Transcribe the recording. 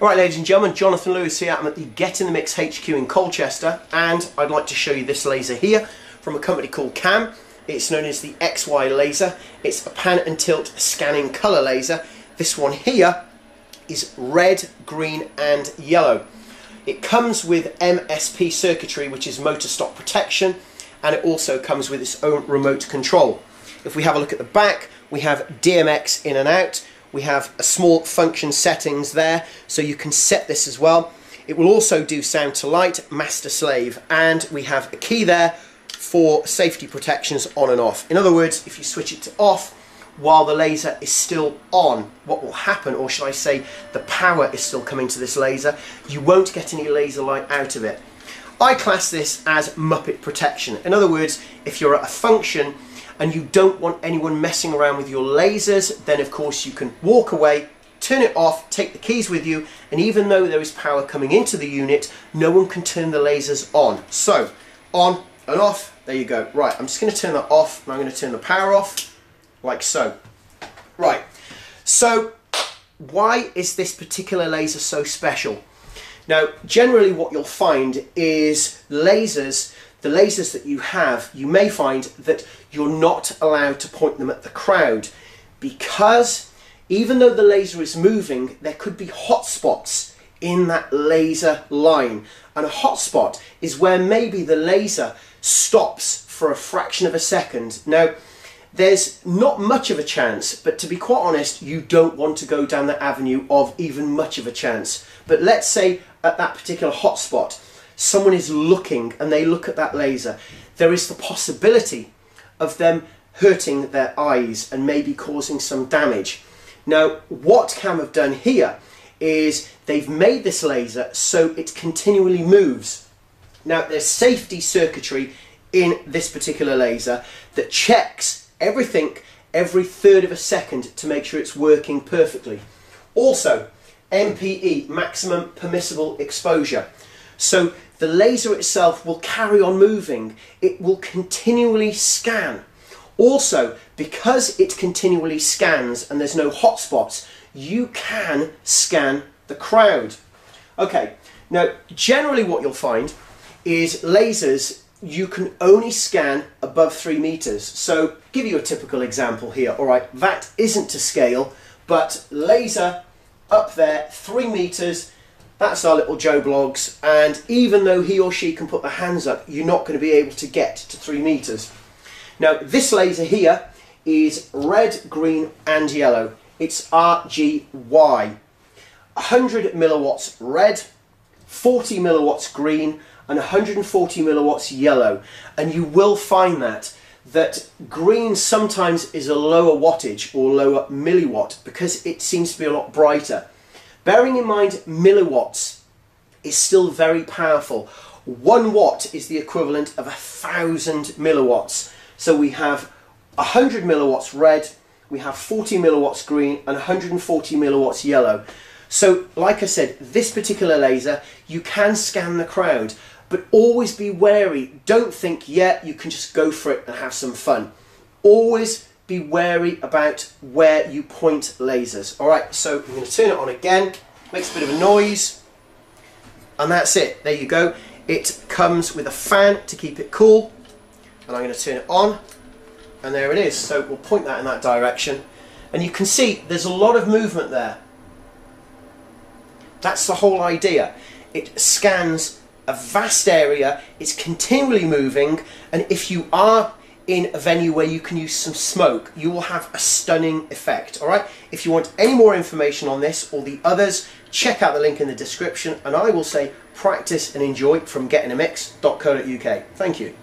Alright ladies and gentlemen, Jonathan Lewis here. I'm at the Get in the Mix HQ in Colchester, and I'd like to show you this laser here from a company called KAM. It's known as the XY Laser. It's a pan and tilt scanning colour laser. This one here is red, green and yellow. It comes with MSP circuitry, which is motor stop protection, and it also comes with its own remote control. If we have a look at the back, we have DMX in and out. We have a small function settings there, so you can set this as well. It will also do sound to light, master slave, and we have a key there for safety protections on and off. In other words, if you switch it to off while the laser is still on, what will happen, or should I say the power is still coming to this laser, you won't get any laser light out of it. I class this as Muppet protection. In other words, if you're at a function and you don't want anyone messing around with your lasers, then of course you can walk away, turn it off, take the keys with you, and even though there is power coming into the unit, no one can turn the lasers on. So, on and off, there you go. Right, I'm just going to turn that off, and I'm going to turn the power off, like so. Right, so why is this particular laser so special? Now, generally what you'll find is the lasers that you have, you may find that you're not allowed to point them at the crowd, because even though the laser is moving, there could be hot spots in that laser line. And a hot spot is where maybe the laser stops for a fraction of a second. Now, there's not much of a chance, but to be quite honest, you don't want to go down the avenue of even much of a chance. But let's say at that particular hot spot, someone is looking and they look at that laser, there is the possibility of them hurting their eyes and maybe causing some damage. Now, what KAM have done here is they've made this laser so it continually moves. Now, there's safety circuitry in this particular laser that checks everything every third of a second to make sure it's working perfectly. Also, MPE, maximum permissible exposure. So the laser itself will carry on moving. It will continually scan. Also, because it continually scans and there's no hotspots, you can scan the crowd. Okay, now generally what you'll find is lasers, you can only scan above 3 meters. So give you a typical example here. All right, that isn't to scale, but laser up there, 3 meters, that's our little Joe Bloggs, and even though he or she can put their hands up, you're not going to be able to get to 3 meters. Now, this laser here is red, green and yellow. It's RGY. 100 milliwatts red, 40 milliwatts green and 140 milliwatts yellow. And you will find that green sometimes is a lower wattage or lower milliwatt because it seems to be a lot brighter. Bearing in mind milliwatts is still very powerful. 1 watt is the equivalent of 1,000 milliwatts. So we have 100 milliwatts red, we have 40 milliwatts green and 140 milliwatts yellow. So like I said, this particular laser, you can scan the crowd, but always be wary. Don't think, yeah, you can just go for it and have some fun. Always be wary about where you point lasers. Alright, so I'm going to turn it on again, makes a bit of a noise, and that's it. There you go. It comes with a fan to keep it cool, and I'm going to turn it on, and there it is. So we'll point that in that direction, and you can see there's a lot of movement there. That's the whole idea. It scans a vast area, it's continually moving, and if you are in a venue where you can use some smoke, you will have a stunning effect. Alright, if you want any more information on this or the others, check out the link in the description, and I will say practice and enjoy from getinamix.co.uk. Thank you.